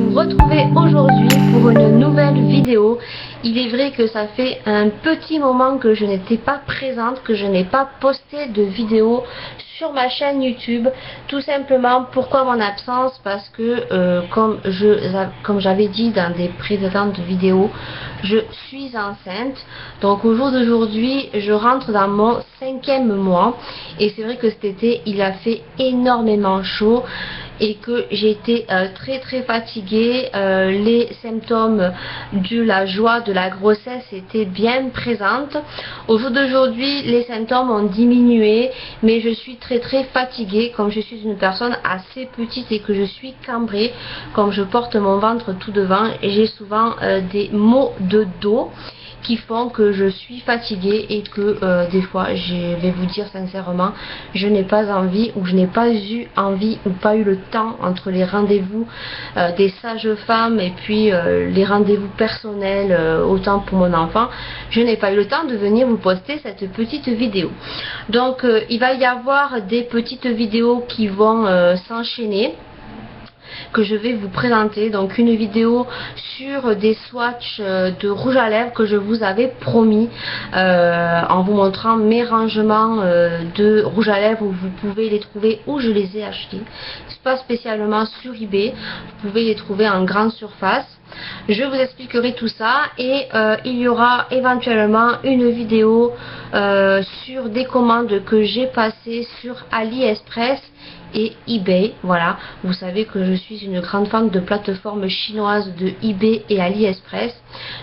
vous retrouver aujourd'hui pour une nouvelle vidéo. Il est vrai que ça fait un petit moment que je n'étais pas présente, que je n'ai pas posté de vidéo sur ma chaîne YouTube. Tout simplement, pourquoi mon absence? Parce que comme j'avais dit dans des précédentes vidéos, je suis enceinte. Donc au jour d'aujourd'hui, je rentre dans mon 5e mois. Et c'est vrai que cet été, il a fait énormément chaud et que j'étais très fatiguée. Les symptômes de la joie de la grossesse étaient bien présentes. Au jour d'aujourd'hui, les symptômes ont diminué, mais je suis très fatiguée, comme je suis une personne assez petite et que je suis cambrée, comme je porte mon ventre tout devant, et j'ai souvent des maux de dos qui font que je suis fatiguée et que des fois, je vais vous dire sincèrement, je n'ai pas envie, ou je n'ai pas eu envie ou pas eu le temps entre les rendez-vous des sages-femmes et puis les rendez-vous personnels, autant pour mon enfant, je n'ai pas eu le temps de venir vous poster cette petite vidéo. Donc il va y avoir des petites vidéos qui vont s'enchaîner, que je vais vous présenter. Donc une vidéo sur des swatchs de rouge à lèvres que je vous avais promis, en vous montrant mes rangements de rouge à lèvres, où vous pouvez les trouver où je les ai achetés, pas spécialement sur eBay, vous pouvez les trouver en grande surface. Je vous expliquerai tout ça, et il y aura éventuellement une vidéo sur des commandes que j'ai passées sur AliExpress et eBay. Voilà, vous savez que je suis une grande fan de plateformes chinoises de eBay et AliExpress.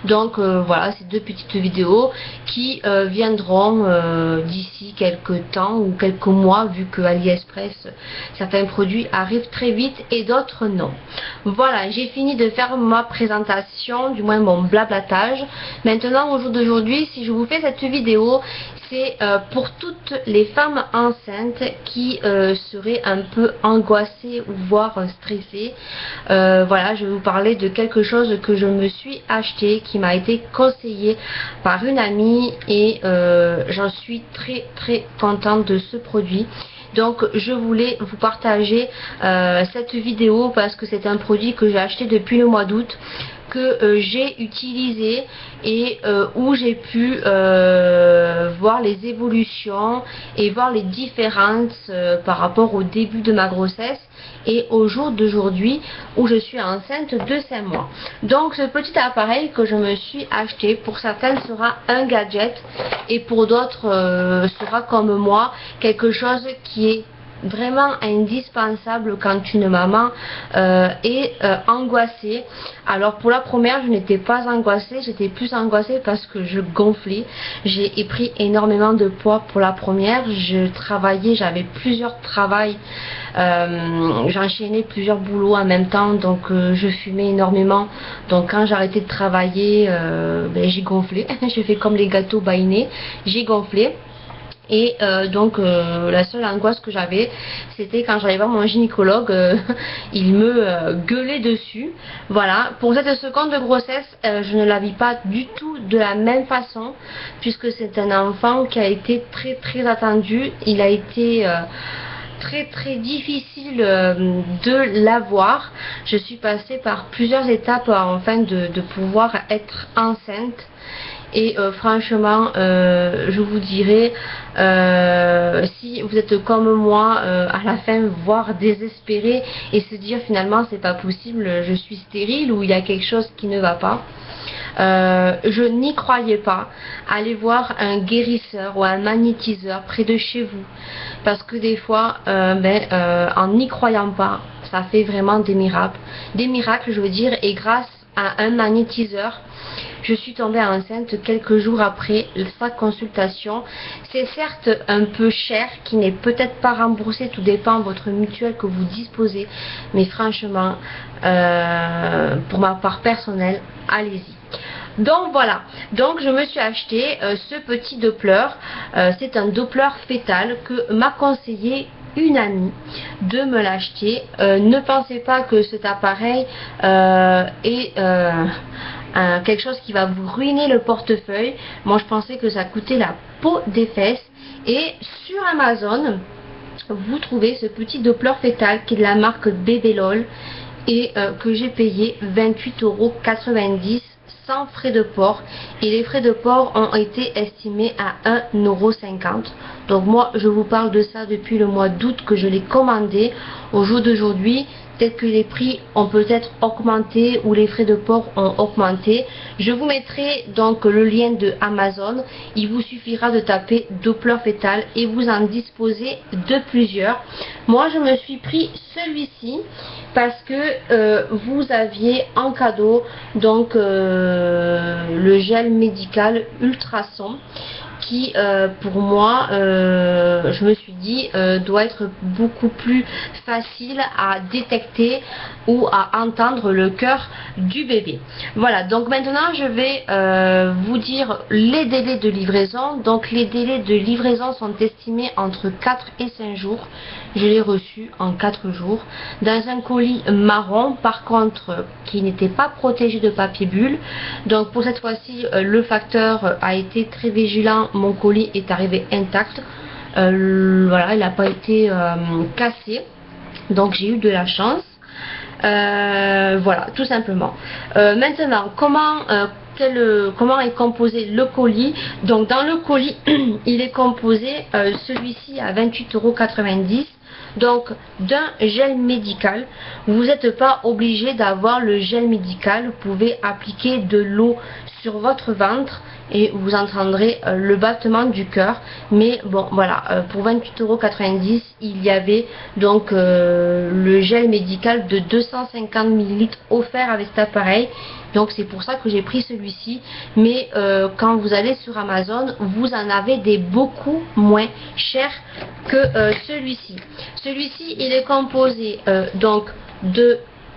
Donc voilà, ces deux petites vidéos qui viendront d'ici quelques temps ou quelques mois, vu que AliExpress, certains produits arrivent très vite et d'autres non. Voilà, j'ai fini de faire ma présentation, du moins mon blablatage. Maintenant, au jour d'aujourd'hui, si je vous fais cette vidéo, c'est pour toutes les femmes enceintes qui seraient un peu angoissées ou voire stressées. Voilà, je vais vous parler de quelque chose que je me suis acheté, qui m'a été conseillé par une amie, et j'en suis très contente de ce produit. Donc je voulais vous partager cette vidéo parce que c'est un produit que j'ai acheté depuis le mois d'août, que j'ai utilisé et où j'ai pu voir les évolutions et voir les différences par rapport au début de ma grossesse et au jour d'aujourd'hui où je suis enceinte de 5 mois. Donc ce petit appareil que je me suis acheté, pour certaines sera un gadget et pour d'autres sera comme moi quelque chose qui est vraiment indispensable quand une maman est angoissée. Alors pour la première, je n'étais pas angoissée, j'étais plus angoissée parce que je gonflais. J'ai pris énormément de poids pour la première. Je travaillais, j'avais plusieurs travails, j'enchaînais plusieurs boulots en même temps, donc je fumais énormément. Donc quand j'arrêtais de travailler, j'ai gonflé. J'ai fait comme les gâteaux baïnés, j'ai gonflé. Et donc la seule angoisse que j'avais, c'était quand j'allais voir mon gynécologue, il me gueulait dessus. Voilà, pour cette seconde grossesse, je ne la vis pas du tout de la même façon, puisque c'est un enfant qui a été très attendu. Il a été très difficile de l'avoir. Je suis passée par plusieurs étapes afin de pouvoir être enceinte. Et franchement, je vous dirais, si vous êtes comme moi, à la fin, voire désespéré et se dire finalement c'est pas possible, je suis stérile ou il y a quelque chose qui ne va pas. Je n'y croyais pas. Allez voir un guérisseur ou un magnétiseur près de chez vous, parce que des fois, en n'y croyant pas, ça fait vraiment des miracles, je veux dire. Et grâce à un magnétiseur, je suis tombée enceinte quelques jours après sa consultation. C'est certes un peu cher, qui n'est peut-être pas remboursé, tout dépend de votre mutuelle que vous disposez, mais franchement, pour ma part personnelle, allez-y. Donc voilà, donc je me suis acheté ce petit Doppler. C'est un Doppler fœtal que m'a conseillé une amie de me l'acheter. Ne pensez pas que cet appareil est quelque chose qui va vous ruiner le portefeuille. Moi je pensais que ça coûtait la peau des fesses, et sur Amazon vous trouvez ce petit Doppler fœtal qui est de la marque Babylol, et que j'ai payé 28,90 € sans frais de port, et les frais de port ont été estimés à 1,50 €. Donc moi je vous parle de ça depuis le mois d'août que je l'ai commandé. Au jour d'aujourd'hui, peut-être que les prix ont peut-être augmenté ou les frais de port ont augmenté. Je vous mettrai donc le lien de Amazon. Il vous suffira de taper Doppler fœtal et vous en disposez de plusieurs. Moi je me suis pris celui-ci parce que vous aviez en cadeau donc le gel médical ultrason qui pour moi je me suis dit doit être beaucoup plus facile à détecter ou à entendre le cœur du bébé. Voilà, donc maintenant je vais vous dire les délais de livraison. Donc les délais de livraison sont estimés entre 4 et 5 jours. Je l'ai reçu en 4 jours dans un colis marron, par contre qui n'était pas protégé de papier bulle. Donc pour cette fois-ci le facteur a été très vigilant, mon colis est arrivé intact. Voilà, il n'a pas été cassé, donc j'ai eu de la chance. Voilà, tout simplement. Maintenant, comment est composé le colis? Donc dans le colis il est composé celui-ci à 28,90 €, donc d'un gel médical. Vous n'êtes pas obligé d'avoir le gel médical, vous pouvez appliquer de l'eau sur votre ventre et vous entendrez le battement du cœur. Mais bon voilà, pour 28,90 € il y avait donc le gel médical de 250 ml offert avec cet appareil. Donc c'est pour ça que j'ai pris celui-ci. Mais quand vous allez sur Amazon, vous en avez des beaucoup moins chers que celui-ci. Celui-ci il est composé donc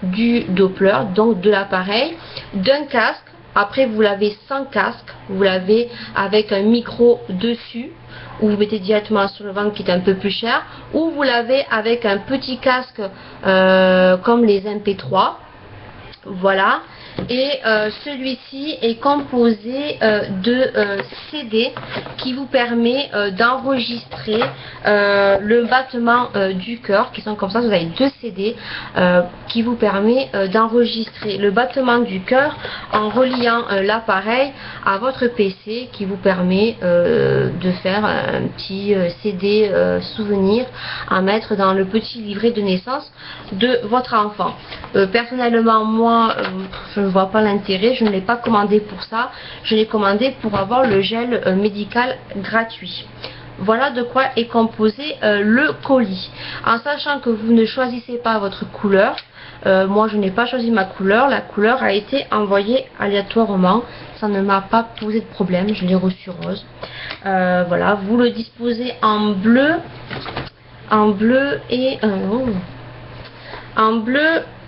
du Doppler, donc de l'appareil, d'un casque. Après vous l'avez sans casque, vous l'avez avec un micro dessus, ou vous mettez directement sur le ventre qui est un peu plus cher, ou vous l'avez avec un petit casque comme les MP3. Voilà. Et celui-ci est composé de CD qui vous permet d'enregistrer le battement du cœur, qui sont comme ça. Vous avez deux CD qui vous permet d'enregistrer le battement du cœur en reliant l'appareil à votre PC, qui vous permet de faire un petit CD souvenir à mettre dans le petit livret de naissance de votre enfant. Personnellement, moi je ne vois pas l'intérêt, je ne l'ai pas commandé pour ça, je l'ai commandé pour avoir le gel médical gratuit. Voilà de quoi est composé le colis. En sachant que vous ne choisissez pas votre couleur, moi je n'ai pas choisi ma couleur, la couleur a été envoyée aléatoirement, ça ne m'a pas posé de problème, je l'ai reçu rose. Voilà, vous le disposez en bleu et en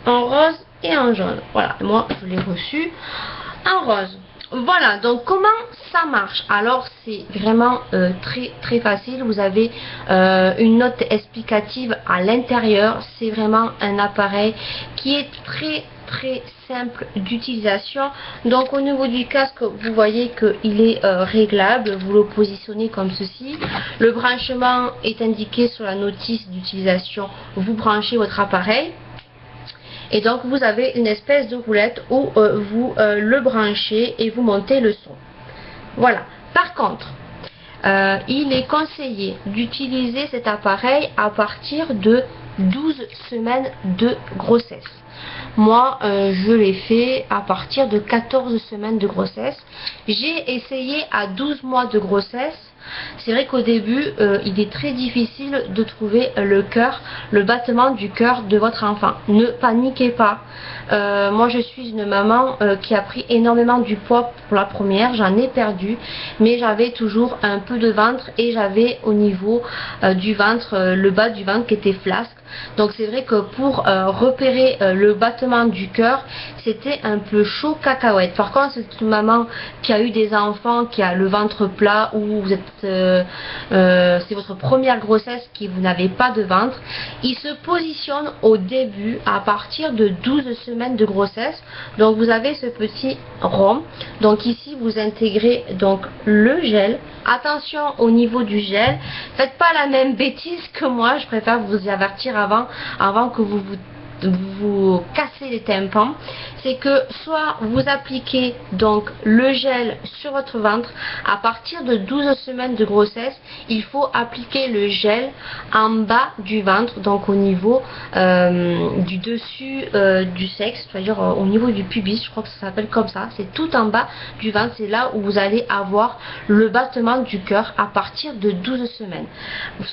rose et en jaune. Voilà, moi je l'ai reçu en rose. Voilà, donc comment ça marche? Alors c'est vraiment très facile. Vous avez une note explicative à l'intérieur. C'est vraiment un appareil qui est très simple d'utilisation. Donc au niveau du casque, vous voyez qu'il est réglable. Vous le positionnez comme ceci. Le branchement est indiqué sur la notice d'utilisation. Vous branchez votre appareil. Et donc vous avez une espèce de roulette où vous le branchez et vous montez le son. Voilà. Par contre, il est conseillé d'utiliser cet appareil à partir de 12 semaines de grossesse. Moi, je l'ai fait à partir de 14 semaines de grossesse. J'ai essayé à 12 mois de grossesse. C'est vrai qu'au début, il est très difficile de trouver le battement du cœur de votre enfant. Ne paniquez pas. Moi, je suis une maman qui a pris énormément du poids pour la première. J'en ai perdu, mais j'avais toujours un peu de ventre et j'avais au niveau du ventre, le bas du ventre qui était flasque. Donc c'est vrai que pour repérer le battement du cœur, c'était un peu chaud cacahuète. Par contre, c'est une maman qui a eu des enfants, qui a le ventre plat, ou vous êtes c'est votre première grossesse qui vous n'avez pas de ventre. Il se positionne au début à partir de 12 semaines de grossesse. Donc vous avez ce petit rond. Donc ici vous intégrez donc le gel. Attention au niveau du gel, faites pas la même bêtise que moi, je préfère vous avertir avant que vous vous casser les tympans, c'est que soit vous appliquez donc le gel sur votre ventre. À partir de 12 semaines de grossesse, il faut appliquer le gel en bas du ventre, donc au niveau du dessus du sexe, c'est-à-dire au niveau du pubis, je crois que ça s'appelle comme ça, c'est tout en bas du ventre, c'est là où vous allez avoir le battement du cœur à partir de 12 semaines.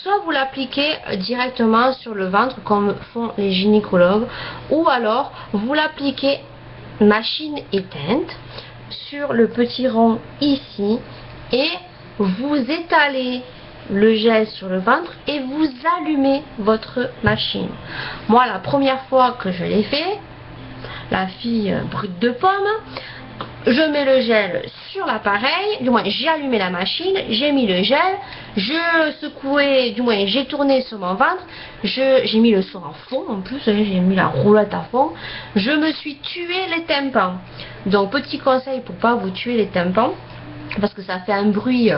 Soit vous l'appliquez directement sur le ventre comme font les gynécologues, ou alors vous l'appliquez machine éteinte sur le petit rond ici et vous étalez le gel sur le ventre et vous allumez votre machine. Moi, la première fois que je l'ai fait, la fille brute de pomme, je mets le gel sur l'appareil, du moins j'ai allumé la machine, j'ai mis le gel, je secouais, du moins j'ai tourné sur mon ventre, j'ai mis le son en fond en plus, j'ai mis la roulette à fond, je me suis tué les tympans. Donc petit conseil pour pas vous tuer les tympans, parce que ça fait un bruit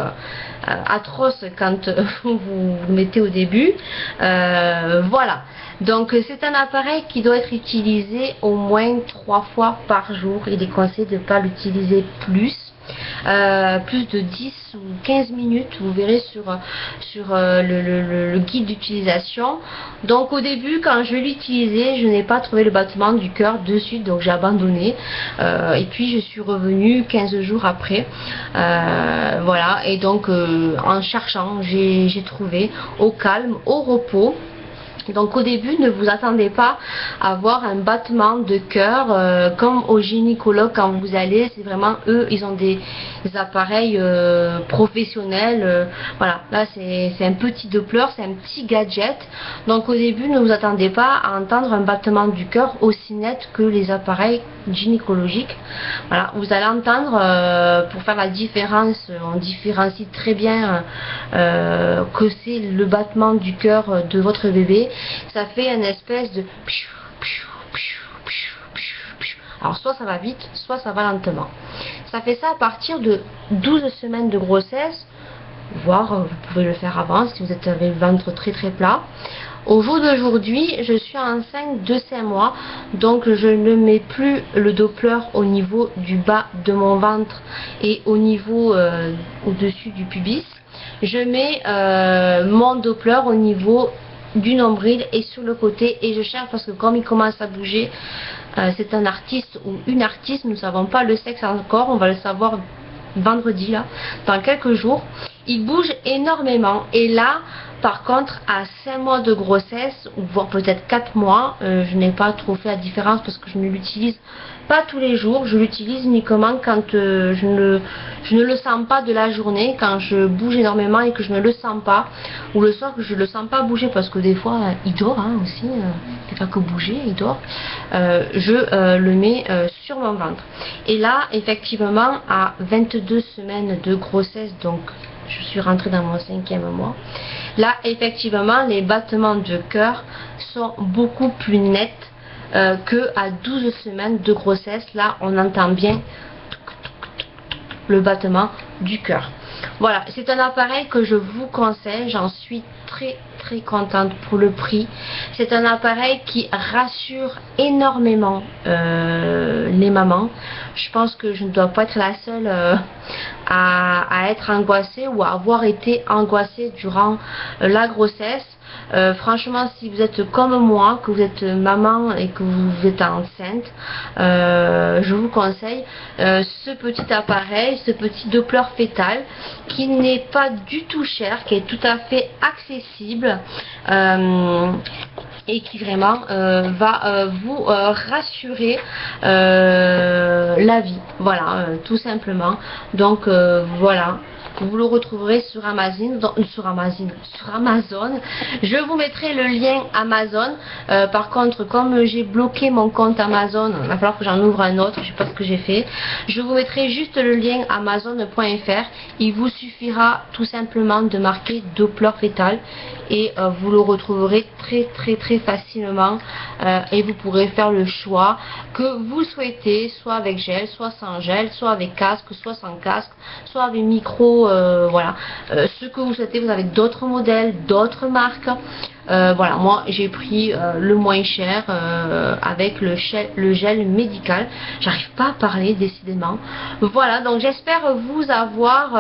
atroce quand vous le mettez au début. Voilà, donc c'est un appareil qui doit être utilisé au moins 3 fois par jour. Il est conseillé de ne pas l'utiliser plus de 10 ou 15 minutes, vous verrez sur le guide d'utilisation. Donc au début, quand je l'utilisais, je n'ai pas trouvé le battement du cœur de suite, donc j'ai abandonné, et puis je suis revenue 15 jours après, voilà, et donc en cherchant, j'ai trouvé au calme, au repos. Donc au début, ne vous attendez pas à avoir un battement de cœur comme au gynécologue quand vous allez. C'est vraiment eux, ils ont des appareils professionnels. Voilà, là c'est un petit Doppler, c'est un petit gadget. Donc au début, ne vous attendez pas à entendre un battement du cœur aussi net que les appareils gynécologiques. Voilà, vous allez entendre pour faire la différence, on différencie très bien que c'est le battement du cœur de votre bébé. Ça fait une espèce de... Alors soit ça va vite, soit ça va lentement. Ça fait ça à partir de 12 semaines de grossesse, voire vous pouvez le faire avant si vous êtes avec le ventre très très plat. Au jour d'aujourd'hui, je suis enceinte de 5 mois, donc je ne mets plus le Doppler au niveau du bas de mon ventre et au niveau au-dessus du pubis. Je mets mon Doppler au niveau du nombril et sur le côté, et je cherche parce que comme il commence à bouger, c'est un artiste ou une artiste, nous ne savons pas le sexe encore, on va le savoir vendredi là, dans quelques jours. Il bouge énormément et là par contre à 5 mois de grossesse, ou voire peut-être 4 mois, je n'ai pas trop fait la différence parce que je ne l'utilise pas tous les jours, je l'utilise uniquement quand je ne le sens pas de la journée, quand je bouge énormément et que je ne le sens pas, ou le soir que je ne le sens pas bouger parce que des fois il dort aussi, il ne fait pas que bouger, il dort, je le mets sur mon ventre. Et là effectivement à 22 semaines de grossesse, donc je suis rentrée dans mon 5e mois, là effectivement les battements de cœur sont beaucoup plus nets que à 12 semaines de grossesse. Là on entend bien le battement du cœur. Voilà, c'est un appareil que je vous conseille, j'en suis très contente pour le prix. C'est un appareil qui rassure énormément les mamans. Je pense que je ne dois pas être la seule à être angoissée ou à avoir été angoissée durant la grossesse. Franchement, si vous êtes comme moi, que vous êtes maman et que vous êtes enceinte, je vous conseille ce petit appareil, ce petit Doppler fœtal qui n'est pas du tout cher, qui est tout à fait accessible et qui vraiment va vous rassurer la vie. Voilà, tout simplement. Donc voilà. Vous le retrouverez sur Amazon, sur Amazon. Je vous mettrai le lien Amazon. Par contre, comme j'ai bloqué mon compte Amazon, il va falloir que j'en ouvre un autre. Je sais pas ce que j'ai fait. Je vous mettrai juste le lien amazon.fr. Il vous suffira tout simplement de marquer Doppler fœtal et vous le retrouverez très facilement. Et vous pourrez faire le choix que vous souhaitez, soit avec gel, soit sans gel, soit avec casque, soit sans casque, soit avec micro vidéo, voilà, ce que vous souhaitez. Vous avez d'autres modèles, d'autres marques. Voilà, moi j'ai pris le moins cher avec le gel médical. J'arrive pas à parler décidément. Voilà, donc j'espère vous avoir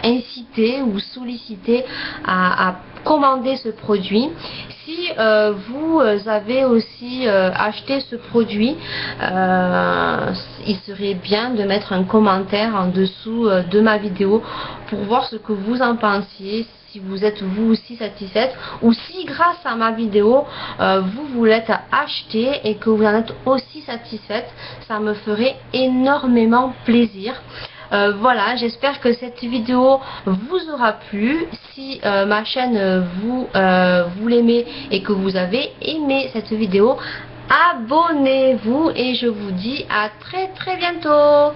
incité ou sollicité à commander ce produit. Si vous avez aussi acheté ce produit, il serait bien de mettre un commentaire en dessous de ma vidéo pour voir ce que vous en pensiez, si vous êtes vous aussi satisfaite, ou si grâce à ma vidéo vous l'êtes acheté et que vous en êtes aussi satisfaite. Ça me ferait énormément plaisir. Voilà, j'espère que cette vidéo vous aura plu. Si ma chaîne vous l'aimez et que vous avez aimé cette vidéo, abonnez-vous et je vous dis à très bientôt.